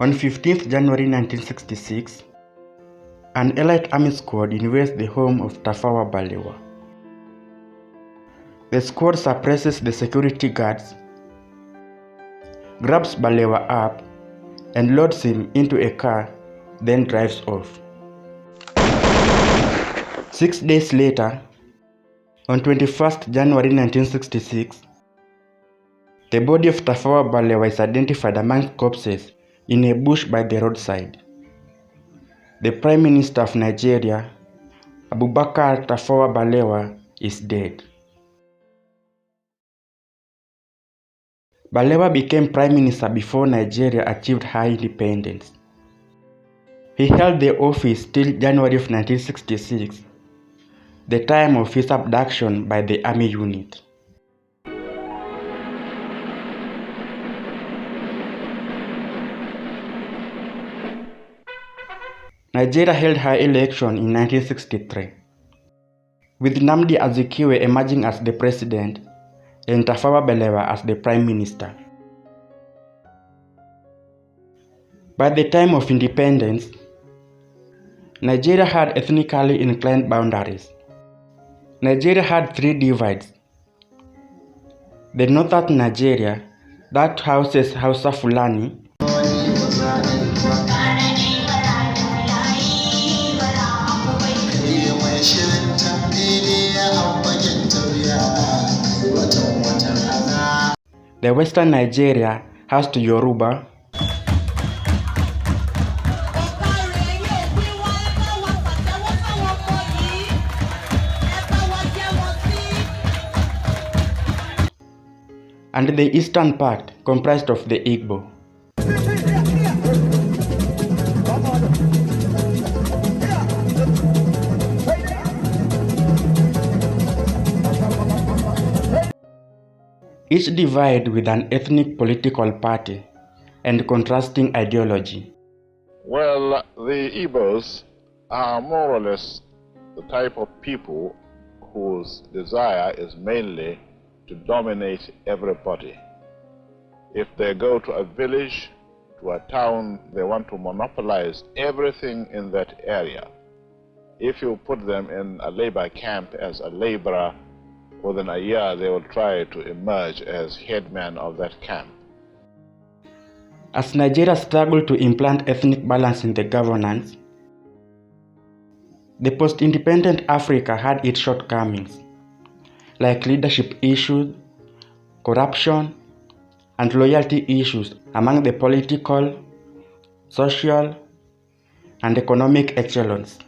On 15th January 1966, an elite army squad invades the home of Tafawa Balewa. The squad suppresses the security guards, grabs Balewa up, and loads him into a car, then drives off. 6 days later, on 21st January 1966, the body of Tafawa Balewa is identified among corpses in a bush by the roadside. The Prime Minister of Nigeria, Abubakar Tafawa Balewa, is dead. Balewa became Prime Minister before Nigeria achieved her independence. He held the office till January of 1966, the time of his abduction by the army unit. Nigeria held her election in 1963, with Nnamdi Azikiwe emerging as the president and Tafawa Balewa as the prime minister. By the time of independence, Nigeria had ethnically inclined boundaries. Nigeria had three divides. The northern Nigeria, that houses Hausa Fulani, the western Nigeria housed Yoruba, and the eastern part comprised of the Igbo. Each divide with an ethnic political party and contrasting ideology. Well, the Igbos are more or less the type of people whose desire is mainly to dominate everybody. If they go to a village, to a town, they want to monopolize everything in that area. If you put them in a labor camp as a laborer, within a year they will try to emerge as headman of that camp. As Nigeria struggled to implant ethnic balance in the governance, the post-independent Africa had its shortcomings, like leadership issues, corruption, and loyalty issues among the political, social, and economic echelons.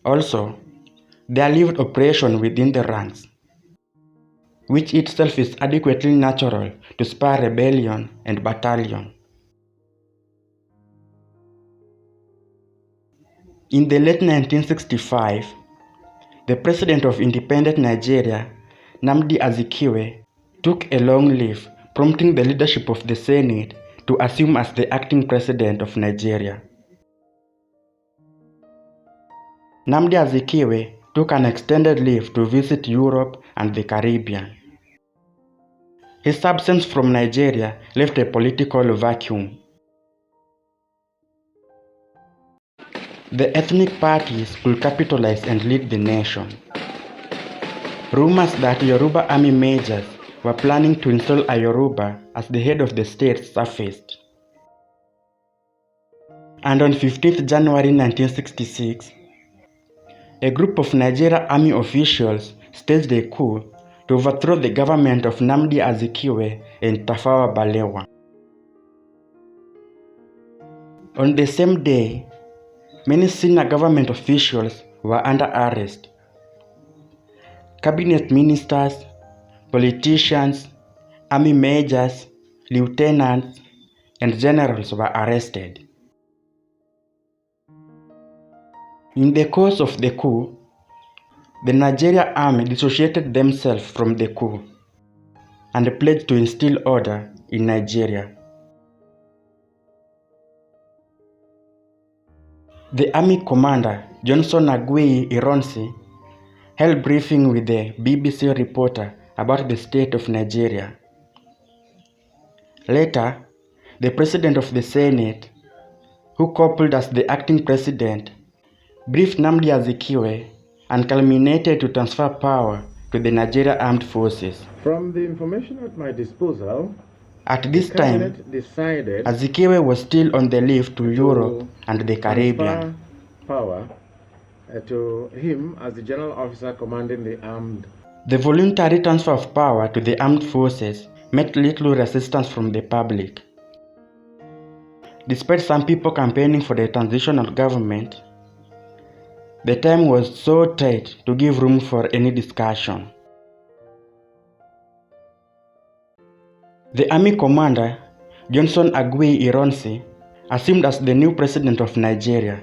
Also, there lived oppression within the ranks, which itself is adequately natural to spur rebellion and battalion. In the late 1965, the president of independent Nigeria, Nnamdi Azikiwe, took a long leave, prompting the leadership of the Senate to assume as the acting president of Nigeria. Nnamdi Azikiwe took an extended leave to visit Europe and the Caribbean. His absence from Nigeria left a political vacuum. The ethnic parties could capitalize and lead the nation. Rumors that Yoruba army majors were planning to install a Yoruba as the head of the state surfaced. And on 15th January 1966, a group of Nigeria army officials staged a coup to overthrow the government of Nnamdi Azikiwe and Tafawa Balewa. On the same day, many senior government officials were under arrest. Cabinet ministers, politicians, army majors, lieutenants, and generals were arrested. In the course of the coup, the Nigeria army dissociated themselves from the coup and pledged to instill order in Nigeria. The army commander, Johnson Agui Ironsi, held briefing with the BBC reporter about the state of Nigeria. Later, the President of the Senate, who coupled as the acting president, briefed Nnamdi Azikiwe and culminated to transfer power to the Nigeria Armed Forces. From the information at my disposal, at this time, Azikiwe was still on the leave to Europe and the Caribbean. Power to him as the general officer commanding the armed. The voluntary transfer of power to the armed forces met little resistance from the public. Despite some people campaigning for the transitional government, the time was so tight to give room for any discussion. The army commander, Johnson Agui Ironsi, assumed as the new president of Nigeria.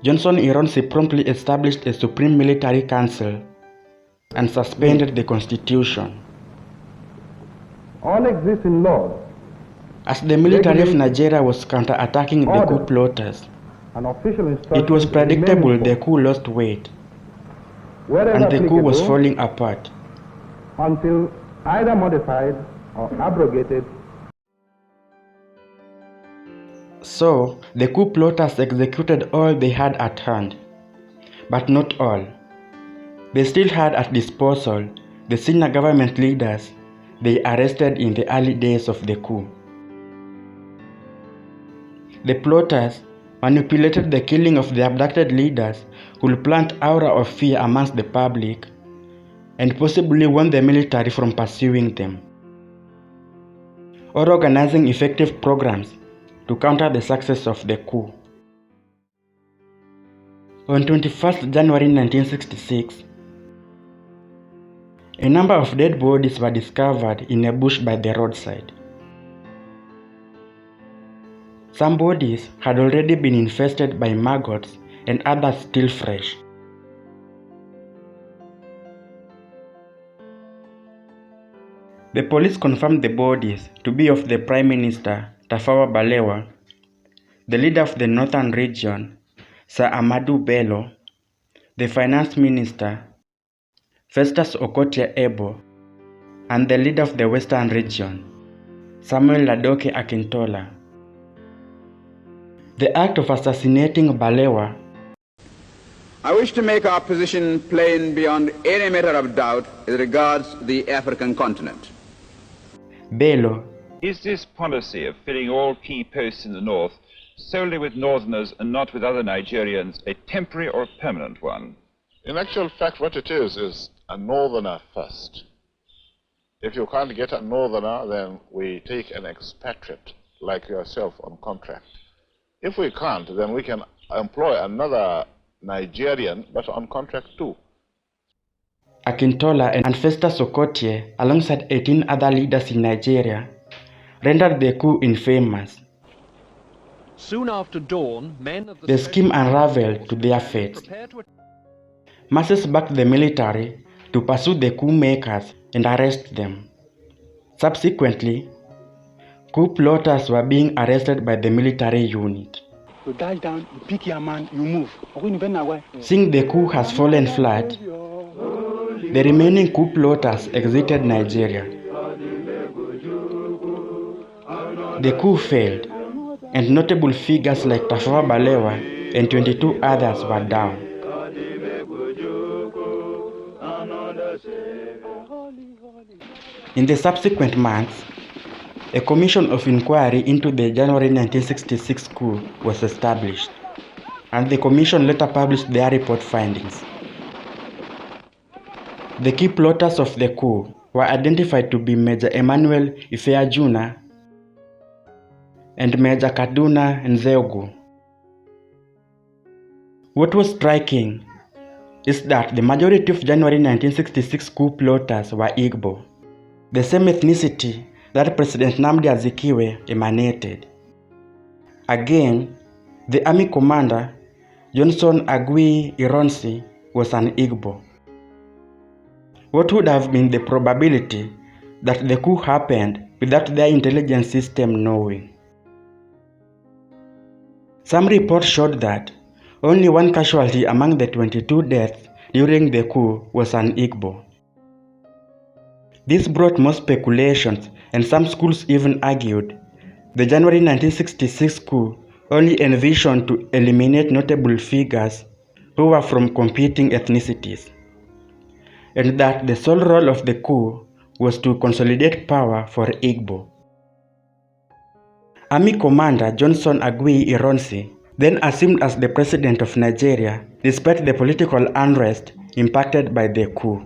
Johnson Ironsi promptly established a Supreme Military Council and suspended the constitution. All existing laws. As the military of Nigeria was counter-attacking the coup plotters, it was predictable the coup lost weight and the coup was falling apart. Until either modified or abrogated. So, the coup plotters executed all they had at hand. But not all. They still had at disposal the senior government leaders they arrested in the early days of the coup. The plotters manipulated the killing of the abducted leaders who would plant aura of fear amongst the public and possibly warn the military from pursuing them, or organizing effective programs to counter the success of the coup. On 21st January 1966, a number of dead bodies were discovered in a bush by the roadside. Some bodies had already been infested by maggots and others still fresh. The police confirmed the bodies to be of the Prime Minister, Tafawa Balewa, the leader of the Northern Region, Sir Ahmadu Bello, the Finance Minister, Festus Okotie Ebo, and the leader of the Western Region, Samuel Ladoke Akintola. The act of assassinating Balewa. I wish to make our position plain beyond any matter of doubt as regards the African continent. Bello. Is this policy of filling all key posts in the north solely with northerners and not with other Nigerians a temporary or permanent one? In actual fact, what it is a northerner first. If you can't get a northerner, then we take an expatriate like yourself on contract. If we can't, then we can employ another Nigerian, but on contract too. Akintola and Festus Okotie, alongside 18 other leaders in Nigeria, rendered the coup infamous. Soon after dawn, men of the scheme unraveled to their fates. Masses backed the military to pursue the coup makers and arrest them. Subsequently, coup plotters were being arrested by the military unit. You dash down, you pick your man, you move. Seeing the coup has fallen flat, the remaining coup plotters exited Nigeria. The coup failed, and notable figures like Tafawa Balewa and 22 others were down. In the subsequent months, a commission of inquiry into the January 1966 coup was established, and the commission later published their report findings. The key plotters of the coup were identified to be Major Emmanuel Ifeajuna and Major Kaduna Nzegu. What was striking is that the majority of January 1966 coup plotters were Igbo, the same ethnicity that President Nnamdi Azikiwe emanated. Again, the army commander, Johnson Agui Ironsi, was an Igbo. What would have been the probability that the coup happened without their intelligence system knowing? Some reports showed that only one casualty among the 22 deaths during the coup was an Igbo. This brought more speculations, and some schools even argued the January 1966 coup only envisioned to eliminate notable figures who were from competing ethnicities, and that the sole role of the coup was to consolidate power for Igbo. Army Commander Johnson Agui Ironsi then assumed as the president of Nigeria despite the political unrest impacted by the coup.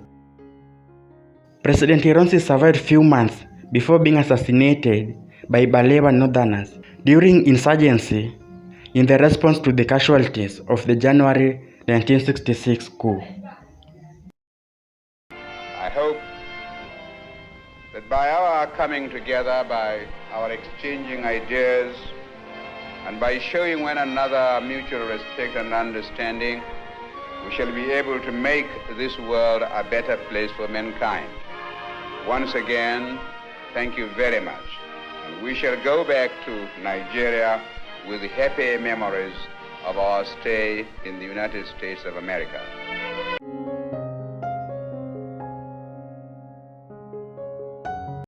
President Ironsi survived few months before being assassinated by Balewa Northerners during insurgency in the response to the casualties of the January 1966 coup. I hope that by our coming together, by our exchanging ideas, and by showing one another mutual respect and understanding, we shall be able to make this world a better place for mankind. Once again, thank you very much. And we shall go back to Nigeria with happy memories of our stay in the United States of America.